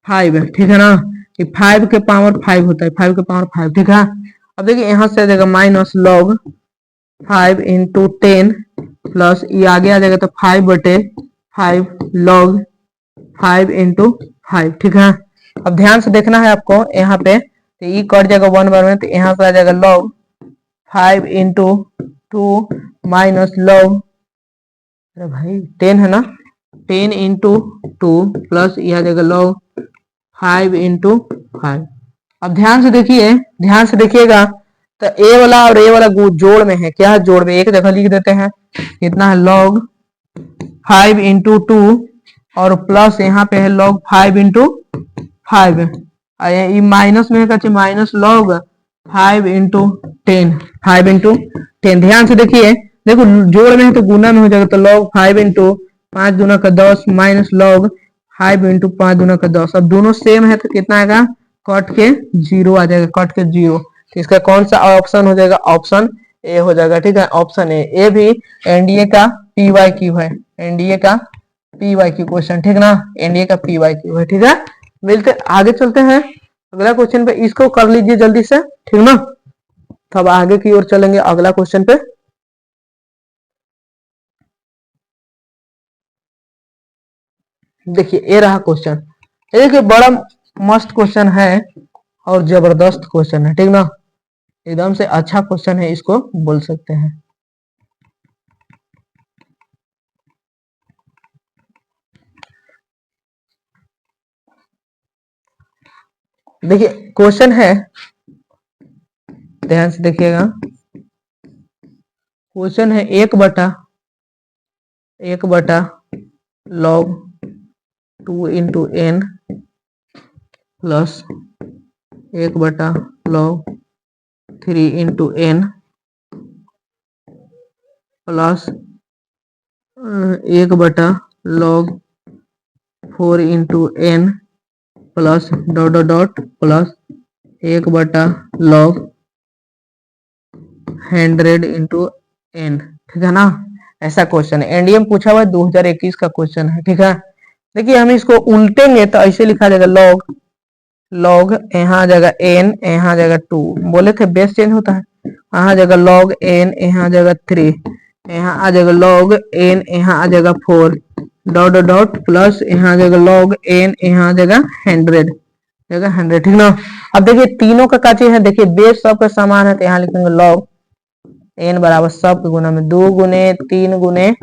5, ठीक है ना। ये 5 के पावर 5 होता है, 5 के पावर 5, ठीक है। अब देखिए यहाँ से आ जाएगा माइनस log 5 इंटू 10 प्लस ये आगे आ जाएगा तो 5/5 log 5 इंटू 5, ठीक है। अब ध्यान से देखना है आपको यहाँ पे, तो ये कट जाएगा 1 बार में, तो यहाँ से आ जाएगा log 5 इंटू 2 माइनस log, अरे भाई 10 है ना, 10 इंटू 2 प्लस ये आ जाएगा log 5 इंटू 5। अब ध्यान से देखिए, ध्यान से देखिएगा, तो ए वाला और ए वाला जोड़ में है, क्या है जोड़ में, एक जगह लिख देते हैं, कितना है log 5 इंटू 2 और प्लस यहाँ पे है log 5 इंटू 5, ये माइनस में है, माइनस log 5 इंटू 10, 5 इंटू 10। ध्यान से देखिए, देखो जोड़ में है तो गुना में हो जाएगा, तो log 5 इंटू 5 दूना का 10 माइनस log 5 इंटू 5 दूना का 10। अब दोनों सेम है तो कितना आएगा, कट के 0 आ जाएगा, कट के 0। तो इसका कौन सा ऑप्शन हो जाएगा, ऑप्शन ए हो जाएगा, ठीक है, ऑप्शन ए भी एनडीए का PYQ है, एनडीए का PYQ क्वेश्चन, ठीक ना, एनडीए का PYQ है, ठीक है। मिलते आगे चलते हैं अगला क्वेश्चन पे, इसको कर लीजिए जल्दी से, ठीक ना। तब आगे की ओर चलेंगे अगला क्वेश्चन पे। देखिए ये रहा क्वेश्चन, देखिए बड़ा मस्त क्वेश्चन है और जबरदस्त क्वेश्चन है, ठीक ना, एकदम से अच्छा क्वेश्चन है, इसको बोल सकते हैं। देखिए क्वेश्चन है, ध्यान से देखिएगा, क्वेश्चन है 1/1 log 2 into n plus 1/log 3 into n plus 1/log 4 into n plus dot dot dot plus 1/log 100 into n, ठीक है ना। ऐसा क्वेश्चन है, एनडीएम पूछा हुआ है, 2021 का क्वेश्चन है, ठीक है। देखिए हम इसको उल्टेंगे तो ऐसे लिखा जाएगा log, log यहाँ आ जाएगा n, यहाँ आ जाएगा 2, बोले थे बेस चेंज होता है, यहाँ आ जाएगा log n, यहाँ आ जाएगा 3, यहाँ आ जाएगा log n, यहाँ आ जाएगा 4 डॉट डॉट डॉट प्लस यहाँ आ जाएगा log n, यहाँ आ जाएगा 100, ठीक ना। अब देखिए तीनों का चीज है, देखिए बेस सबका समान है, तो यहाँ लिखेंगे log n बराबर सब के गुना में 2 गुने 3 गुने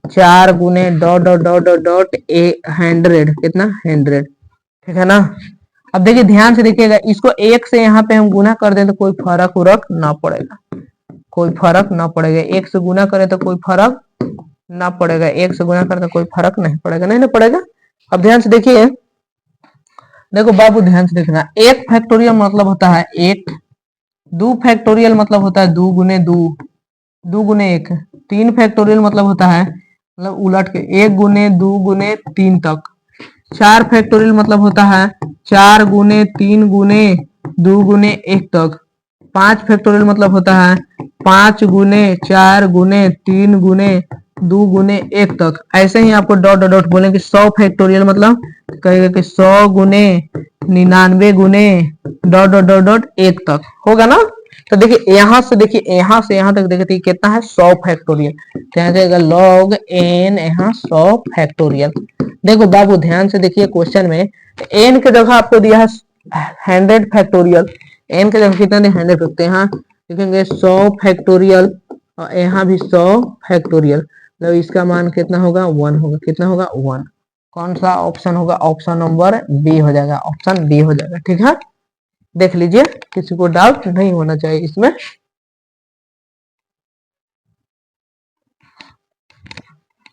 4 गुने dot dot dot dot dot 100, कितना 100, ठीक है ना। अब देखिए ध्यान से देखिएगा, इसको एक से यहाँ पे हम गुना कर दें तो कोई फर्क उरक ना पड़ेगा, कोई फर्क ना पड़ेगा, एक से गुना करें तो कोई फर्क ना पड़ेगा, एक से गुना करें तो कोई फर्क नहीं पड़ेगा, नहीं ना पड़ेगा। अब ध्यान से देखिए, देखो बाबू ध्यान से देखना, 1 फैक्टोरियल मतलब होता है 1, 2 फैक्टोरियल मतलब होता है 2 गुने 2, 2 गुने 1, 3 फैक्टोरियल मतलब होता है, मतलब उलट के 1 गुने 2 गुने 3 तक, 4 फैक्टोरियल मतलब होता है 4 गुने 3 गुने 2 गुने 1 तक, 5 फैक्टोरियल मतलब होता है 5 गुने 4 गुने 3 गुने 2 गुने 1 तक। ऐसे ही आपको डॉट डॉट डॉट बोलेंगे 100 फैक्टोरियल मतलब कहेगा कि 100 गुने 99 गुने डॉट डॉट डॉट डॉट 1 तक होगा ना। तो देखिए यहाँ से देखिए, यहाँ से यहाँ तक देखिए कितना है 100 फैक्टोरियल, तो यहाँ जाएगा log n, यहाँ 100 फैक्टोरियल। देखो बाबू ध्यान से देखिए क्वेश्चन में n के जगह आपको दिया है 100 फैक्टोरियल, n के जगह कितना दिया 100 फैक्टोरियल, यहाँ लिखेंगे 100 फैक्टोरियल और यहाँ भी 100 फैक्टोरियल, तो इसका मान कितना होगा 1 होगा, कितना होगा 1। कौन सा ऑप्शन होगा, ऑप्शन नंबर बी हो जाएगा, ऑप्शन बी हो जाएगा, ठीक है। देख लीजिए, किसी को डाउट नहीं होना चाहिए इसमें।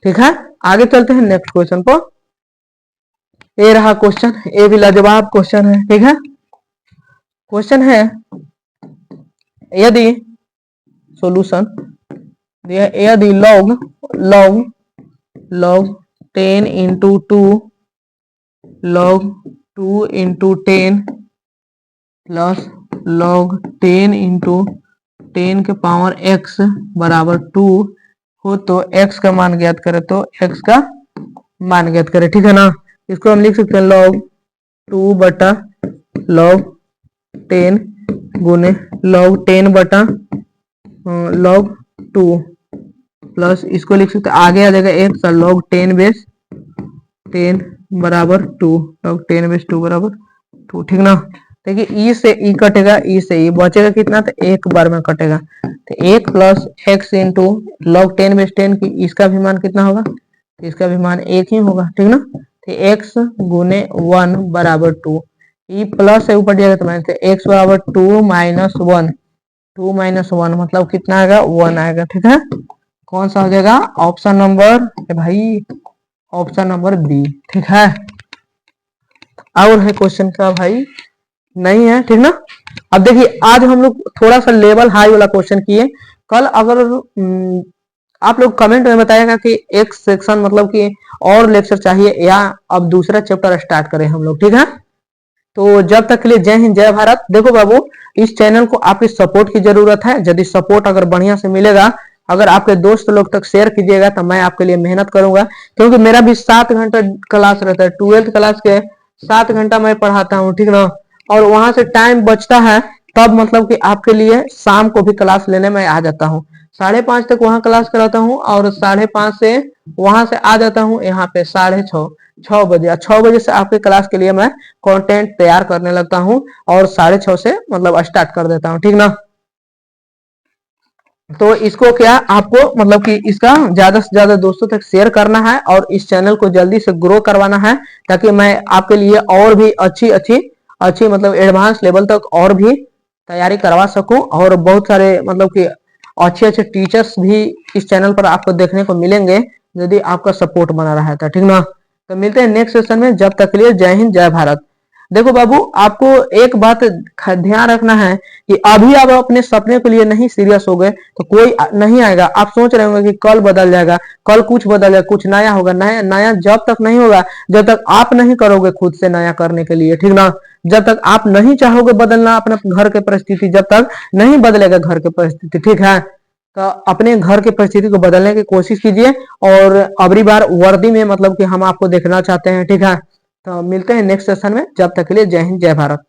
ठीक है, आगे चलते हैं नेक्स्ट क्वेश्चन पर। ये रहा क्वेश्चन, ये भी लाजवाब क्वेश्चन है, ठीक है। क्वेश्चन है यदि सॉल्यूशन यदि log 10 into 2 log 2 into 10 plus log 10 into 10 के पावर x बराबर 2 हो तो x का मान ज्ञात करें, तो x का मान ज्ञात करें। ठीक है ना, इसको हम लिख सकते हैं log 2 बटा log 10 गुने log 10 बटा log 2 प्लस इसको लिख सकते हैं, आगे आ जाएगा एक सा log 10 बेस 10 बराबर 2, log 10 बेस 2 बराबर 2। ठीक ना, देखिए ई से ई कटेगा, ई से ई बचेगा कितना, तो एक बार में कटेगा, तो एक plus x into log 10 base 10 की इसका भी मान कितना होगा, इसका भी मान एक ही होगा। ठीक ना, तो एक्स गुने 1 बराबर 2, ई प्लस से ऊपर जाएगा तो माइनस, एक्स बराबर 2 माइनस 1, 2 माइनस 1 मतलब कितना आएगा, 1 आएगा। ठीक है, कौन सा हो जाएगा, ऑप्शन नंबर भाई, ऑप्शन नंबर बी। ठीक है, और है क्वेश्चन का भाई, नहीं है। ठीक ना, अब देखिए आज हम लोग थोड़ा सा लेवल हाई वाला क्वेश्चन किए। कल अगर आप लोग कमेंट में बताएगा कि एक सेक्शन मतलब कि और लेक्चर चाहिए या अब दूसरा चैप्टर स्टार्ट करें हम लोग। ठीक है, तो जब तक के लिए जय हिंद जय भारत। देखो बाबू, इस चैनल को आपकी सपोर्ट की जरूरत है, यदि सपोर्ट अगर बढ़िया से मिलेगा, अगर आपके दोस्त लोग तक शेयर कीजिएगा तो मैं आपके लिए मेहनत करूंगा, क्योंकि मेरा भी 7 घंटा क्लास रहता है, 12th क्लास के 7 घंटा मैं पढ़ाता हूँ। ठीक ना, और वहां से टाइम बचता है, तब मतलब कि आपके लिए शाम को भी क्लास लेने में आ जाता हूँ, 5:30 तक वहां क्लास कराता हूँ और 5:30 से वहां से आ जाता हूँ यहाँ पे 6:30 6 बजे, 6 बजे से आपके क्लास के लिए मैं कंटेंट तैयार करने लगता हूँ और 6:30 से मतलब स्टार्ट कर देता हूँ। ठीक ना, तो इसको क्या आपको मतलब कि इसका ज्यादा से ज्यादा दोस्तों तक शेयर करना है और इस चैनल को जल्दी से ग्रो करवाना है, ताकि मैं आपके लिए और भी अच्छी अच्छी अच्छी मतलब एडवांस लेवल तक और भी तैयारी करवा सकूं, और बहुत सारे मतलब कि अच्छे अच्छे टीचर्स भी इस चैनल पर आपको देखने को मिलेंगे यदि आपका सपोर्ट बना रहा था। ठीक ना, तो मिलते हैं नेक्स्ट सेशन में, जब तक के लिए जय हिंद जय भारत। देखो बाबू, आपको एक बात ध्यान रखना है कि अभी आप अपने सपने के लिए नहीं सीरियस हो गए तो कोई नहीं आएगा। आप सोच रहे होंगे कि कल बदल जाएगा, कल कुछ बदल जाएगा, कुछ नया होगा, नया नया जब तक नहीं होगा, जब तक आप नहीं करोगे खुद से नया करने के लिए। ठीक ना, जब तक आप नहीं चाहोगे बदलना अपने घर के परिस्थिति, जब तक नहीं बदलेगा घर के परिस्थिति। ठीक है, तो अपने घर की परिस्थिति को बदलने की कोशिश कीजिए, और अगली बार वर्दी में मतलब कि हम आपको देखना चाहते हैं। ठीक है, तो मिलते हैं नेक्स्ट सेशन में, जब तक के लिए जय हिंद जय भारत।